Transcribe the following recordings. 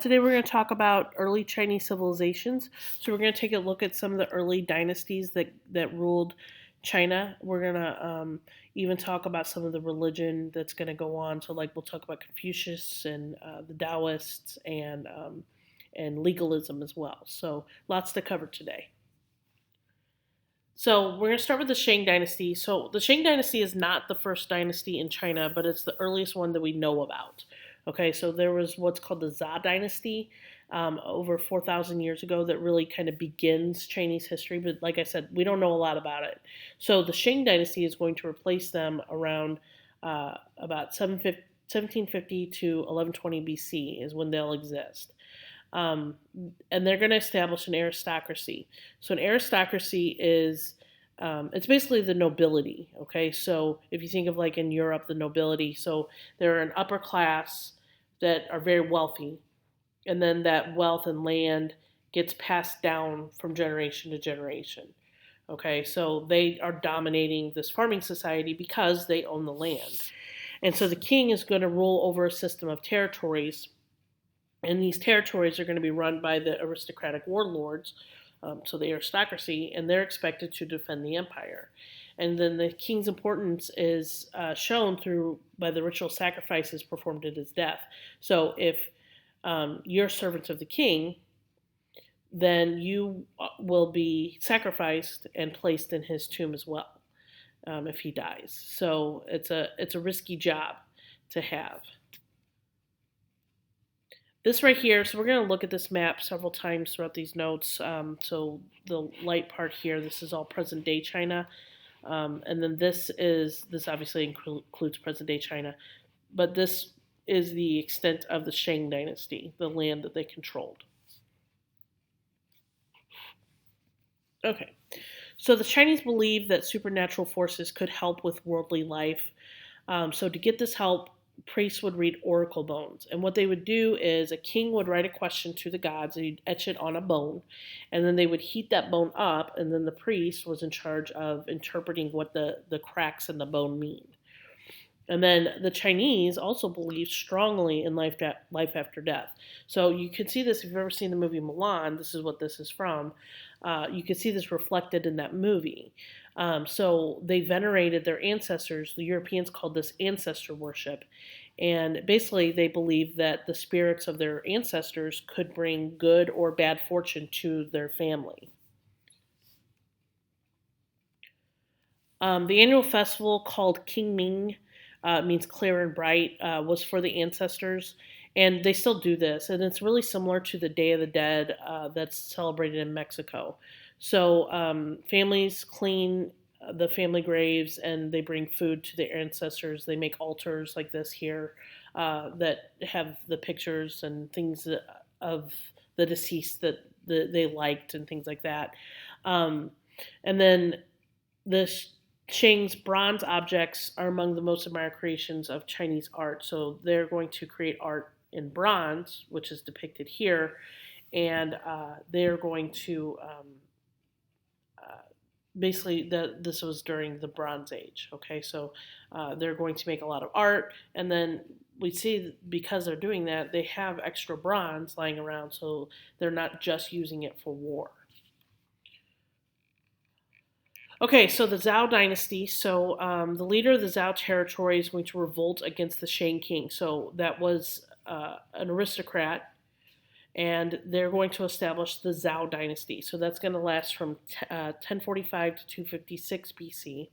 Today we're going to talk about early Chinese civilizations. So we're going to take a look at some of the early dynasties that ruled China. We're going to even talk about some of the religion that's going to go on. So like we'll talk about Confucius and the Taoists and legalism as well. So lots to cover today. So we're going to start with the Shang dynasty. So the Shang dynasty is not the first dynasty in China, but it's the earliest one that we know about. Okay, so there was what's called the Zhou dynasty over 4,000 years ago that really kind of begins Chinese history. But like I said, we don't know a lot about it. So the Shang dynasty is going to replace them around about 1750 to 1120 BC is when they'll exist. Um, and they're going to establish an aristocracy. So an aristocracy is it's basically the nobility. Okay, so if you think of like in Europe, the nobility, so they're an upper class that are very wealthy, and then that wealth and land gets passed down from generation to generation. Okay, so they are dominating this farming society because they own the land. And so the king is going to rule over a system of territories, and these territories are going to be run by the aristocratic warlords, so the aristocracy, and they're expected to defend the empire. And then the king's importance is shown through by the ritual sacrifices performed at his death. So if you're servants of the king, then you will be sacrificed and placed in his tomb as well if he dies. So it's a risky job to have. This right here, so we're going to look at this map several times throughout these notes. So the light part here, this is all present day China. And then this obviously includes present day China, but this is the extent of the Shang dynasty, the land that they controlled. Okay, so the Chinese believed that supernatural forces could help with worldly life. So to get this help, priests would read oracle bones. And what they would do is a king would write a question to the gods and he'd etch it on a bone. And then they would heat that bone up, and then the priest was in charge of interpreting what the cracks in the bone mean. And then the Chinese also believe strongly in life after death. So you can see this if you've ever seen the movie Mulan. This is what this is from. You can see this reflected in that movie. So they venerated their ancestors. The Europeans called this ancestor worship. And basically, they believed that the spirits of their ancestors could bring good or bad fortune to their family. The annual festival called Qingming means clear and bright, was for the ancestors. And they still do this. And it's really similar to the Day of the Dead that's celebrated in Mexico. So families clean the family graves and they bring food to their ancestors. They make altars like this here that have the pictures and things of the deceased that they liked and things like that. And then the Shang's bronze objects are among the most admired creations of Chinese art. So they're going to create art in bronze, which is depicted here, and they're going to basically this was during the Bronze Age. Okay, so they're going to make a lot of art, and then we see because they're doing that, they have extra bronze lying around, so they're not just using it for war. Okay, so the Zhou dynasty. So the leader of the Zhou territory is going to revolt against the Shang king. So that was an aristocrat, and they're going to establish the Zhou dynasty. So that's going to last from 1045 to 256 BC.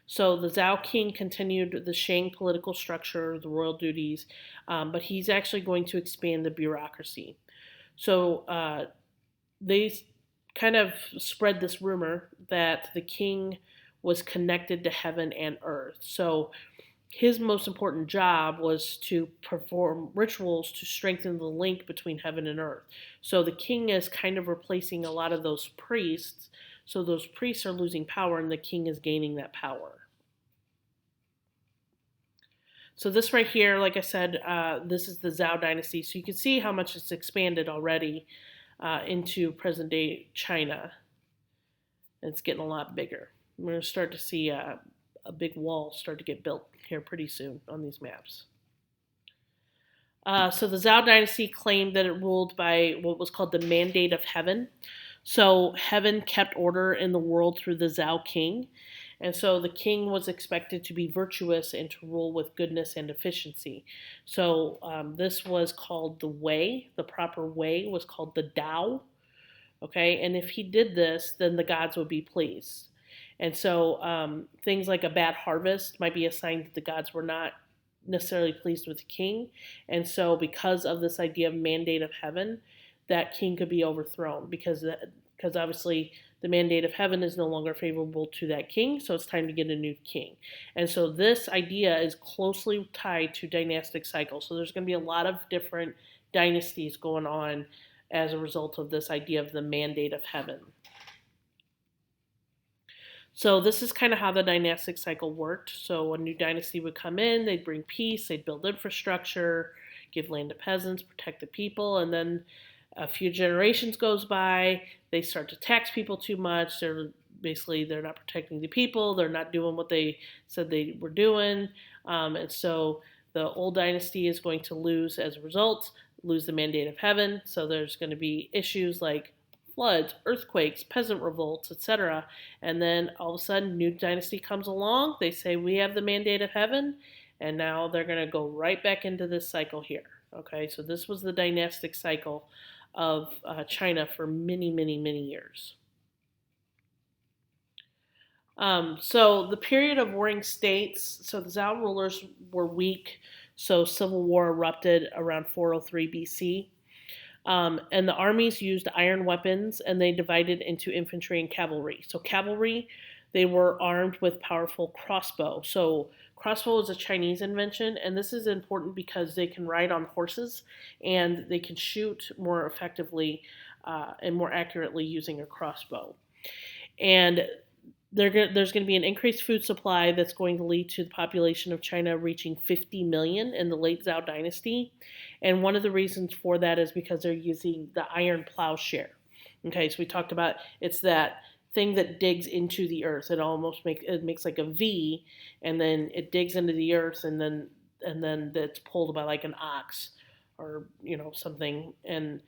So the Zhou king continued the Shang political structure, the royal duties, but he's actually going to expand the bureaucracy. So they kind of spread this rumor that the king was connected to heaven and earth. So his most important job was to perform rituals to strengthen the link between heaven and earth. So the king is kind of replacing a lot of those priests. So those priests are losing power, and the king is gaining that power. So this right here, like I said, this is the Zhou dynasty. So you can see how much it's expanded already into present day China. And it's getting a lot bigger. We're going to start to see a big wall start to get built here pretty soon on these maps. So the Zhao dynasty claimed that it ruled by what was called the mandate of heaven. So heaven kept order in the world through the Zhao king. And so the king was expected to be virtuous and to rule with goodness and efficiency. So this was called the way. The proper way was called the Tao. Okay, and if he did this, then the gods would be pleased. And so things like a bad harvest might be a sign that the gods were not necessarily pleased with the king. And so, because of this idea of mandate of heaven, that king could be overthrown because obviously the mandate of heaven is no longer favorable to that king, so it's time to get a new king. And so this idea is closely tied to dynastic cycles. So there's going to be a lot of different dynasties going on as a result of this idea of the mandate of heaven. So this is kind of how the dynastic cycle worked. So a new dynasty would come in, they'd bring peace, they'd build infrastructure, give land to peasants, protect the people, and then a few generations goes by, they start to tax people too much. They're not protecting the people, they're not doing what they said they were doing, and so the old dynasty is going to lose as a result, lose the mandate of heaven. So there's going to be issues like floods, earthquakes, peasant revolts, etc. And then all of a sudden, new dynasty comes along. They say, we have the mandate of heaven. And now they're going to go right back into this cycle here. Okay, so this was the dynastic cycle of China for many, many, many years. So the period of warring states, so the Zhao rulers were weak, so civil war erupted around 403 BC. And the armies used iron weapons, and they divided into infantry and cavalry. So cavalry, they were armed with powerful crossbow. So crossbow is a Chinese invention, and this is important because they can ride on horses, and they can shoot more effectively and more accurately using a crossbow. And there's going to be an increased food supply that's going to lead to the population of China reaching 50 million in the late Zhao dynasty. And one of the reasons for that is because they're using the iron plowshare. Okay, so we talked about it's that thing that digs into the earth. It makes like a V, and then it digs into the earth, and then it's pulled by like an ox or something, and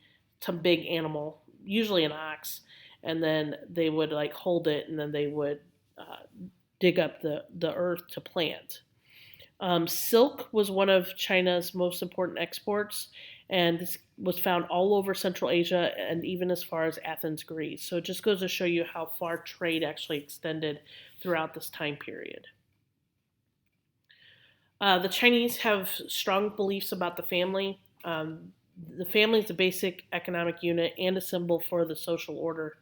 some big animal, usually an ox, and then they would like hold it, and then they would dig up the earth to plant. Silk was one of China's most important exports, and this was found all over Central Asia and even as far as Athens, Greece. So it just goes to show you how far trade actually extended throughout this time period. The Chinese have strong beliefs about the family. The family is a basic economic unit and a symbol for the social order.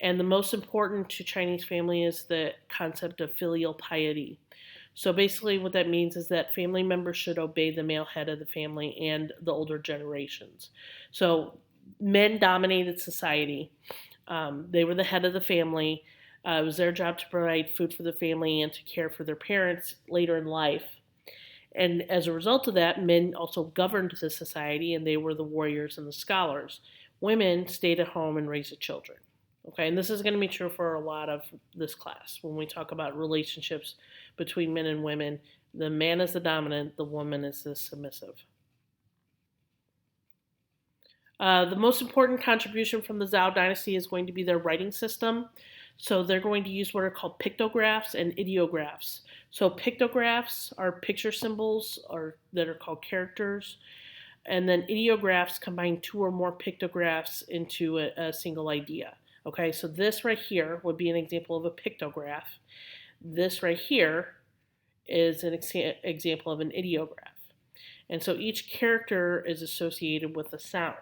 And the most important to Chinese family is the concept of filial piety. So basically what that means is that family members should obey the male head of the family and the older generations. So men dominated society. They were the head of the family. It was their job to provide food for the family and to care for their parents later in life. And as a result of that, men also governed the society, and they were the warriors and the scholars. Women stayed at home and raised the children. Okay, and this is going to be true for a lot of this class. When we talk about relationships between men and women, the man is the dominant, the woman is the submissive. The most important contribution from the Zhao dynasty is going to be their writing system. So they're going to use what are called pictographs and ideographs. So pictographs are picture symbols that are called characters. And then ideographs combine two or more pictographs into a single idea. Okay, so this right here would be an example of a pictograph. This right here is an example of an ideograph. And so each character is associated with a sound.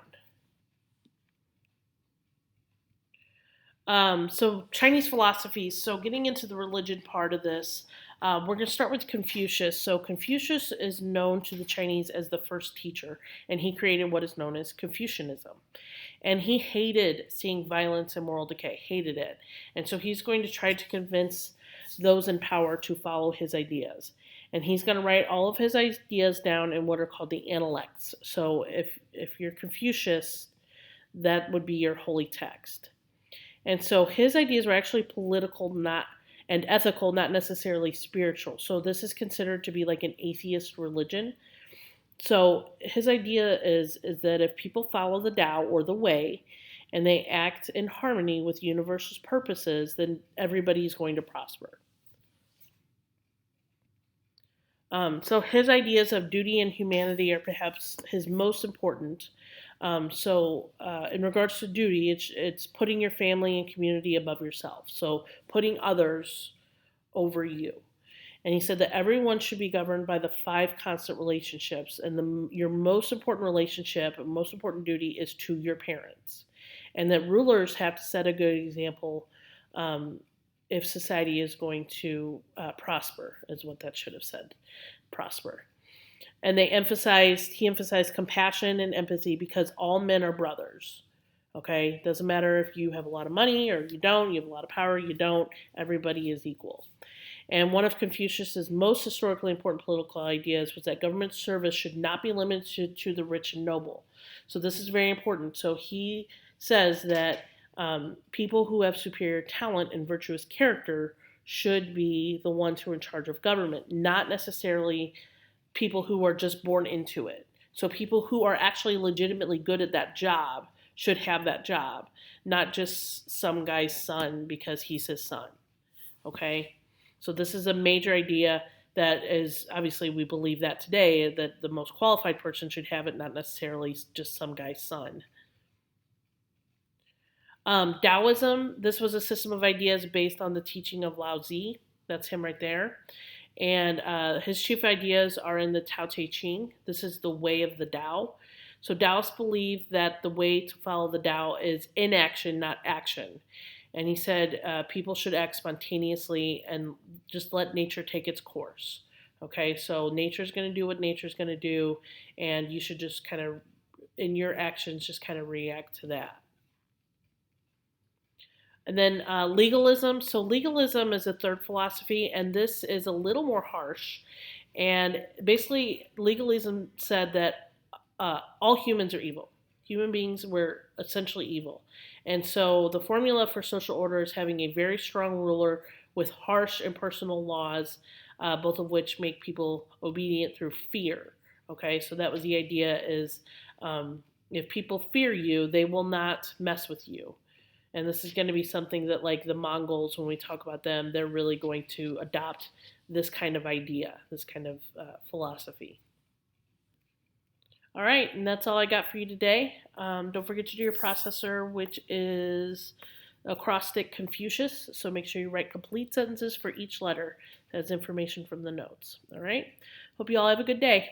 So Chinese philosophies. So getting into the religion part of this, we're going to start with Confucius. So Confucius is known to the Chinese as the first teacher, and he created what is known as Confucianism. And he hated seeing violence and moral decay, hated it. And so he's going to try to convince those in power to follow his ideas. And he's going to write all of his ideas down in what are called the Analects. So if you're Confucius, that would be your holy text. And so his ideas were actually political, and ethical, not necessarily spiritual. So this is considered to be like an atheist religion. So his idea is that if people follow the Tao or the way, and they act in harmony with universe's purposes, then everybody's going to prosper. So his ideas of duty and humanity are perhaps his most important. In regards to duty, it's putting your family and community above yourself. So putting others over you. And he said that everyone should be governed by the five constant relationships, and your most important relationship, most important duty is to your parents, and that rulers have to set a good example if society is going to prosper, is what that should have said, prosper. And he emphasized compassion and empathy because all men are brothers. Okay, doesn't matter if you have a lot of money or you don't, you have a lot of power, you don't, everybody is equal. And one of Confucius's most historically important political ideas was that government service should not be limited to the rich and noble. So this is very important. So he says that people who have superior talent and virtuous character should be the ones who are in charge of government, not necessarily people who are just born into it. So people who are actually legitimately good at that job should have that job, not just some guy's son because he's his son. Okay? So this is a major idea that is obviously we believe that today that the most qualified person should have it, not necessarily just some guy's son. Taoism, this was a system of ideas based on the teaching of Lao Tzu. That's him right there. And his chief ideas are in the Tao Te Ching. This is the way of the Tao. So Taoists believe that the way to follow the Tao is inaction, not action. And he said people should act spontaneously and just let nature take its course. Okay, so nature's going to do what nature's going to do, and you should just kind of, in your actions, just kind of react to that. And then legalism. So, legalism is a third philosophy, and this is a little more harsh. And basically, legalism said that all humans are evil. Human beings were essentially evil. And so, the formula for social order is having a very strong ruler with harsh impersonal laws, both of which make people obedient through fear. Okay, so that was the idea is if people fear you, they will not mess with you. And this is going to be something that, like the Mongols, when we talk about them, they're really going to adopt this kind of idea, this kind of philosophy. All right, and that's all I got for you today. Don't forget to do your processor, which is acrostic Confucius. So make sure you write complete sentences for each letter. That's information from the notes. All right, hope you all have a good day.